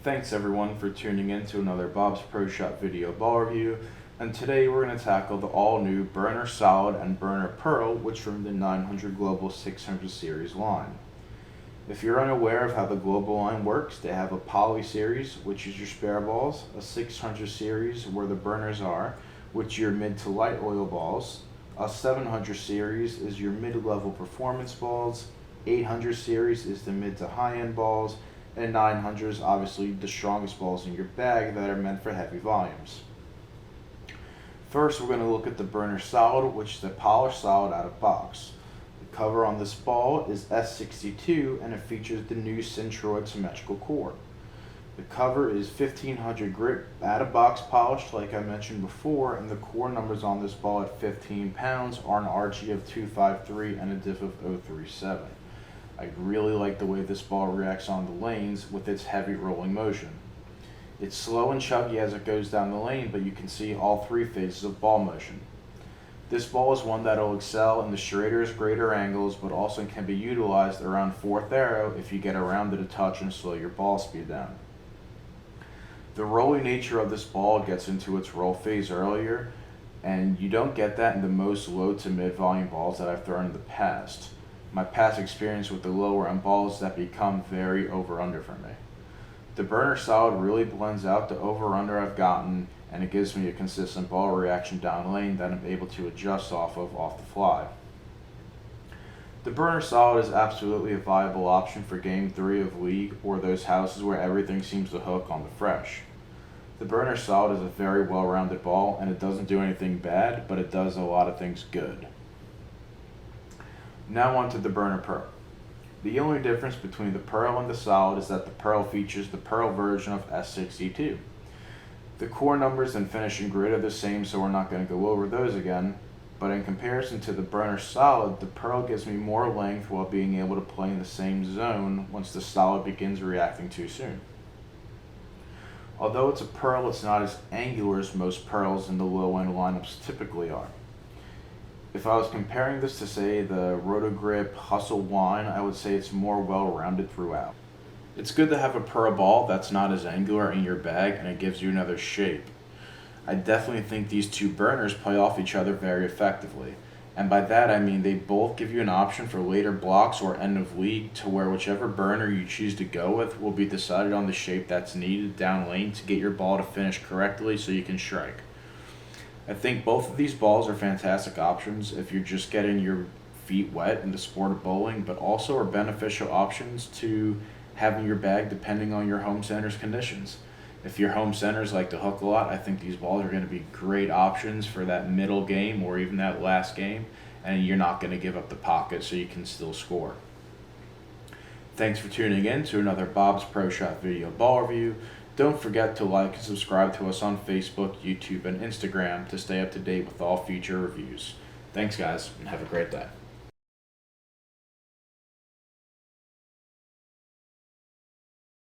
Thanks everyone for tuning in to another Bob's Pro Shop video ball review, and today we're going to tackle the all-new Burner Solid and Burner Pearl, which are in the 900 Global 600 series line. If you're unaware of how the Global line works, they have a Poly series, which is your spare balls, a 600 series where the burners are, which are your mid to light oil balls, a 700 series is your mid-level performance balls, 800 series is the mid to high-end balls, and 900 is obviously the strongest balls in your bag that are meant for heavy volumes. First, we're going to look at the Burner Solid, which is a polished solid out of box. The cover on this ball is S62 and it features the new Centroid symmetrical core. The cover is 1500 grit out of box polished like I mentioned before, and the core numbers on this ball at 15 pounds are an RG of 253 and a diff of 037. I really like the way this ball reacts on the lanes with its heavy rolling motion. It's slow and chuggy as it goes down the lane, but you can see all three phases of ball motion. This ball is one that will excel in the straighter, greater angles, but also can be utilized around fourth arrow if you get around it a touch and slow your ball speed down. The rolling nature of this ball gets into its roll phase earlier, and you don't get that in the most low to mid volume balls that I've thrown in the past. My past experience with the lower end balls that become very over-under for me. The Burner Solid really blends out the over-under I've gotten, and it gives me a consistent ball reaction down lane that I'm able to adjust off the fly. The Burner Solid is absolutely a viable option for Game 3 of League or those houses where everything seems to hook on the fresh. The Burner Solid is a very well-rounded ball, and it doesn't do anything bad, but it does a lot of things good. Now on to the Burner Pearl. The only difference between the Pearl and the Solid is that the Pearl features the Pearl version of S62. The core numbers and finishing grid are the same, so we're not going to go over those again, but in comparison to the Burner Solid, the Pearl gives me more length while being able to play in the same zone once the Solid begins reacting too soon. Although it's a Pearl, it's not as angular as most Pearls in the low-end lineups typically are. If I was comparing this to, say, the Rotogrip Hustle Wine, I would say it's more well-rounded throughout. It's good to have a Pearl ball that's not as angular in your bag, and it gives you another shape. I definitely think these two burners play off each other very effectively, and by that I mean they both give you an option for later blocks or end of league to where whichever burner you choose to go with will be decided on the shape that's needed down lane to get your ball to finish correctly so you can strike. I think both of these balls are fantastic options if you're just getting your feet wet in the sport of bowling, but also are beneficial options to have in your bag depending on your home center's conditions. If your home centers like to hook a lot, I think these balls are going to be great options for that middle game or even that last game, and you're not going to give up the pocket so you can still score. Thanks for tuning in to another Bob's Pro Shop video ball review. Don't forget to like and subscribe to us on Facebook, YouTube, and Instagram to stay up to date with all future reviews. Thanks guys, and have a great day.